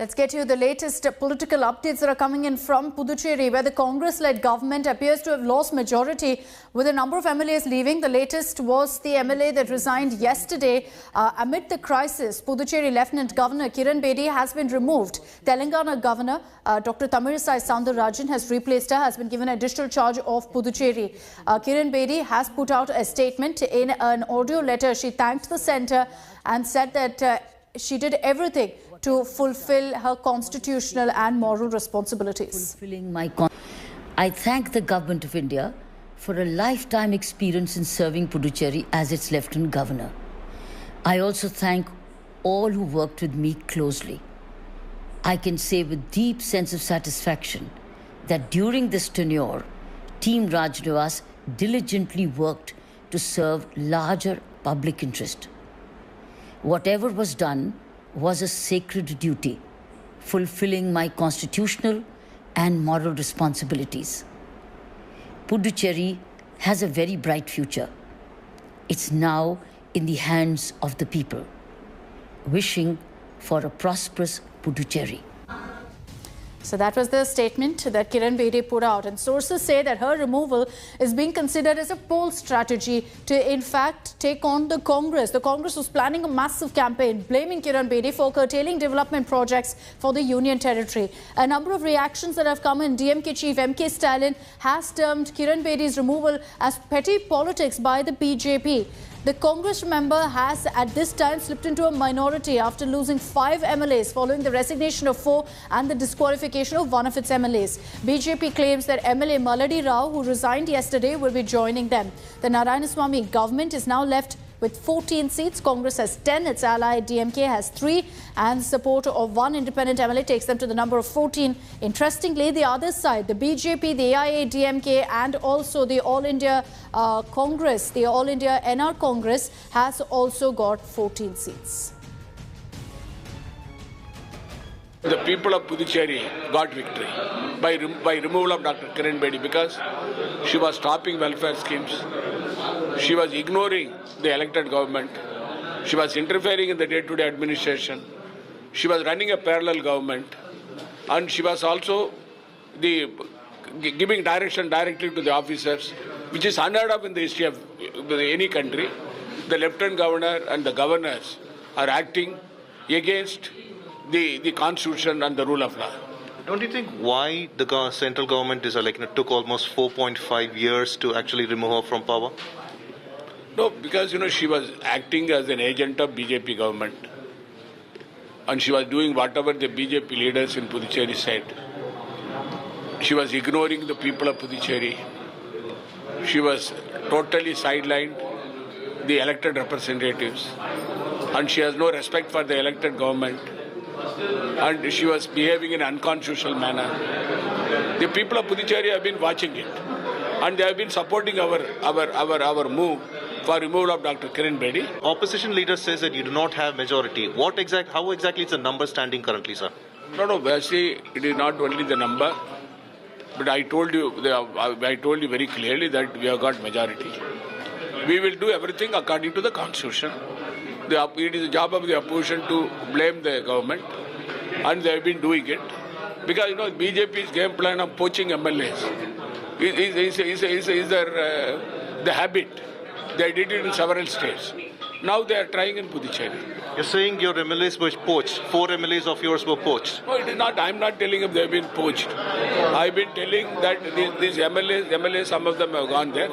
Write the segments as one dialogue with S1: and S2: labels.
S1: Let's get you the latest political updates that are coming in from Puducherry, where the Congress-led government appears to have lost majority with a number of MLAs leaving. The latest was the MLA that resigned yesterday amid the crisis. Puducherry Lieutenant Governor Kiran Bedi has been removed. Telangana Governor Dr. Tamilisai Soundararajan has replaced her, has been given additional charge of Puducherry. Kiran Bedi has put out a statement. In an audio letter, she thanked the centre and said that she did everything to fulfill her constitutional and moral responsibilities.
S2: I thank the Government of India for a lifetime experience in serving Puducherry as its Lieutenant Governor. I also thank all who worked with me closely. I can say with deep sense of satisfaction that during this tenure, Team Rajnivas diligently worked to serve larger public interest. Whatever was done was a sacred duty, fulfilling my constitutional and moral responsibilities. Puducherry has a very bright future. It's now in the hands of the people. Wishing for a prosperous Puducherry.
S1: So that was the statement that Kiran Bedi put out, and sources say that her removal is being considered as a poll strategy to in fact take on the Congress. The Congress was planning a massive campaign blaming Kiran Bedi for curtailing development projects for the Union Territory. A number of reactions that have come in. DMK chief M.K. Stalin has termed Kiran Bedi's removal as petty politics by the BJP. The Congress member has at this time slipped into a minority after losing 5 MLAs following the resignation of 4 and the disqualification of one of its MLAs. BJP claims that MLA Maladi Rao, who resigned yesterday, will be joining them. The Narayanaswamy government is now left with 14 seats. Congress has 10, its ally DMK has 3, and support of 1 independent MLA takes them to the number of 14. Interestingly, the other side, the BJP, the AIA, DMK and also the All India Congress, the All India NR Congress has also got 14 seats.
S3: The people of Puducherry got victory by removal of Dr. Kiran Bedi because she was stopping welfare schemes. She was ignoring the elected government. She was interfering in the day-to-day administration. She was running a parallel government. And she was also giving direction directly to the officers, which is unheard of in the history of any country. The lieutenant governor and the governors are acting against the constitution and the rule of law.
S4: Don't you think why the central government is took almost 4.5 years to actually remove her from power?
S3: No, because she was acting as an agent of BJP government, and she was doing whatever the BJP leaders in Puducherry said. She was ignoring the people of Puducherry. She was totally sidelined the elected representatives, and she has no respect for the elected government, and she was behaving in an unconstitutional manner. The people of Puducherry have been watching it, and they have been supporting our move for removal of Dr. Kiran Bedi.
S4: Opposition leader says that you do not have majority. How exactly is the number standing currently, sir?
S3: No, see, it is not only the number, but I told you very clearly that we have got majority. We will do everything according to the constitution. It is the job of the opposition to blame the government, and they have been doing it. Because BJP's game plan of poaching MLAs is the habit. They did it in several states. Now they are trying in Puducherry.
S4: You're saying your MLAs were poached. 4 MLAs of yours were poached.
S3: No, it is not. I'm not telling them they have been poached. I've been telling that these MLAs, some of them have gone there.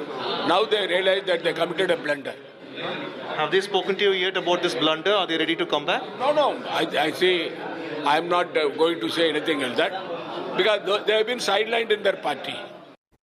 S3: Now they realize that they committed a blunder.
S4: Have they spoken to you yet about this blunder? Are they ready to come back?
S3: No. I say I'm not going to say anything else that because they have been sidelined in their party.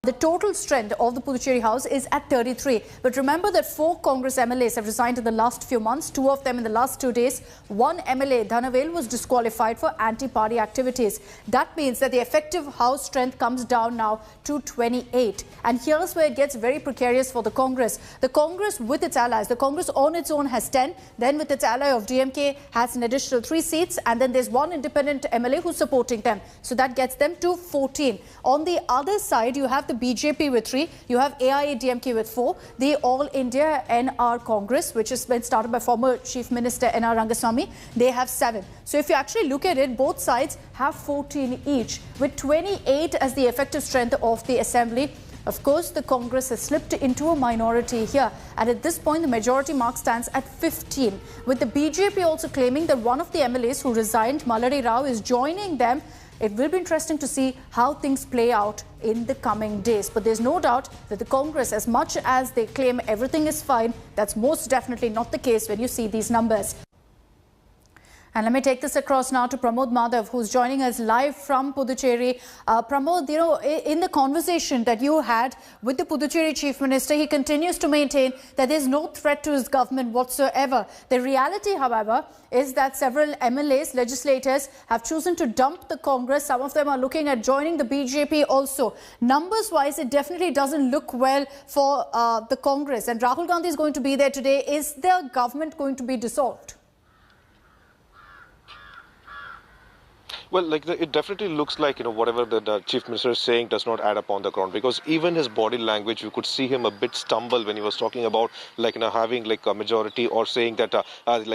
S1: The total strength of the Puducherry House is at 33. But remember that 4 Congress MLAs have resigned in the last few months, 2 of them in the last 2 days. 1 MLA, Dhanavel, was disqualified for anti-party activities. That means that the effective House strength comes down now to 28. And here's where it gets very precarious for the Congress. The Congress with its allies, the Congress on its own has 10. Then with its ally of DMK has an additional 3 seats. And then there's 1 independent MLA who's supporting them. So that gets them to 14. On the other side, you have the the BJP with 3, you have AIADMK with 4, the All India NR Congress, which has been started by former Chief Minister NR Rangaswamy, they have 7. So if you actually look at it, both sides have 14 each, with 28 as the effective strength of the assembly. Of course, the Congress has slipped into a minority here, and at this point the majority mark stands at 15, with the BJP also claiming that one of the MLAs who resigned, Mallari Rao, is joining them. It will be interesting to see how things play out in the coming days. But there's no doubt that the Congress, as much as they claim everything is fine, that's most definitely not the case when you see these numbers. And let me take this across now to Pramod Madhav, who's joining us live from Puducherry. Pramod, you know, in the conversation that you had with the Puducherry Chief Minister, he continues to maintain that there's no threat to his government whatsoever. The reality, however, is that several MLAs, legislators, have chosen to dump the Congress. Some of them are looking at joining the BJP also. Numbers-wise, it definitely doesn't look well for the Congress. And Rahul Gandhi is going to be there today. Is the government going to be dissolved?
S4: Well, it definitely looks like, whatever the Chief Minister is saying does not add up on the ground, because even his body language, you could see him a bit stumble when he was talking about having a majority, or saying that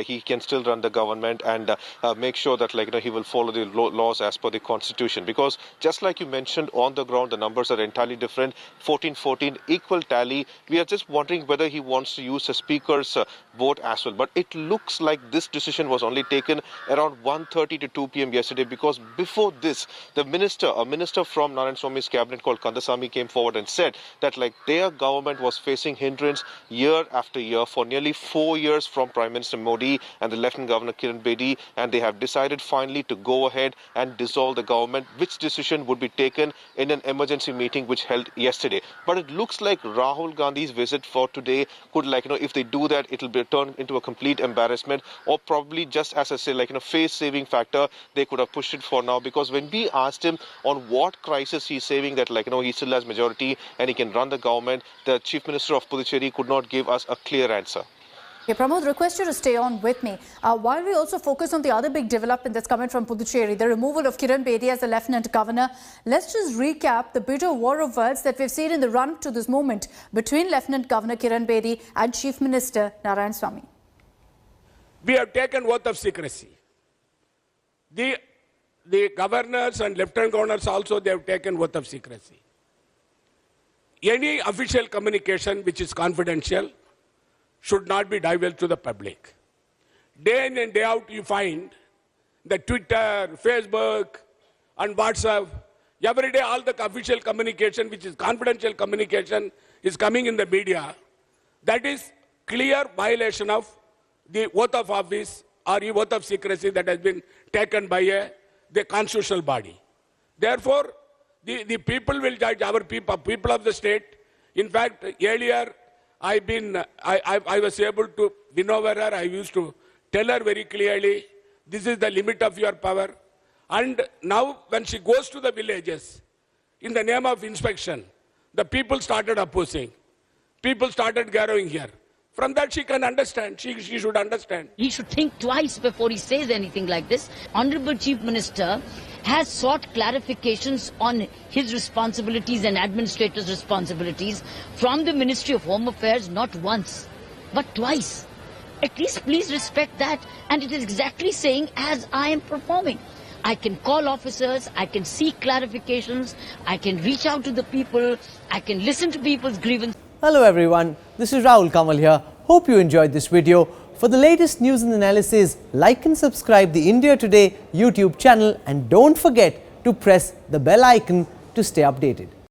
S4: he can still run the government and make sure that he will follow the laws as per the constitution. Because just like you mentioned, on the ground the numbers are entirely different. 14-14 equal tally. We are just wondering whether he wants to use the speaker's vote as well. But it looks like this decision was only taken around 1:30 to 2 p.m. yesterday, because before this, a minister from Narayanaswamy's cabinet called Kandasamy came forward and said that their government was facing hindrance year after year for nearly 4 years from Prime Minister Modi and the Lieutenant Governor Kiran Bedi, and they have decided finally to go ahead and dissolve the government, which decision would be taken in an emergency meeting which held yesterday. But it looks like Rahul Gandhi's visit for today could, if they do that, it will be turned into a complete embarrassment, or probably just as I say, face-saving factor, they could have pushed it for now. Because when we asked him on what crisis he's saving, that he still has majority and he can run the government, the Chief Minister of Puducherry could not give us a clear answer.
S1: Okay, Pramod, request you to stay on with me. While we also focus on the other big development that's coming from Puducherry, the removal of Kiran Bedi as the Lieutenant Governor, let's just recap the bitter war of words that we've seen in the run to this moment between Lieutenant Governor Kiran Bedi and Chief Minister Narayanaswamy.
S3: We have taken oath of secrecy. The governors and lieutenant governors also, they have taken oath of secrecy. Any official communication which is confidential should not be divulged to the public. Day in and day out, you find that Twitter, Facebook, and WhatsApp, every day all the official communication, which is confidential communication, is coming in the media. That is clear violation of the oath of office or the oath of secrecy that has been taken by the constitutional body. Therefore, the people will judge, our people of the state. In fact, earlier, I was able to win over her. I used to tell her very clearly, this is the limit of your power. And now when she goes to the villages, in the name of inspection, the people started opposing. People started gathering here. From that she can understand, she should understand.
S2: He should think twice before he says anything like this. Honorable Chief Minister has sought clarifications on his responsibilities and administrators' responsibilities from the Ministry of Home Affairs not once, but twice. At least please respect that, and it is exactly saying as I am performing. I can call officers, I can seek clarifications, I can reach out to the people, I can listen to people's grievances.
S5: Hello everyone, this is Rahul Kamal here. Hope you enjoyed this video. For the latest news and analysis, like and subscribe the India Today YouTube channel, and don't forget to press the bell icon to stay updated.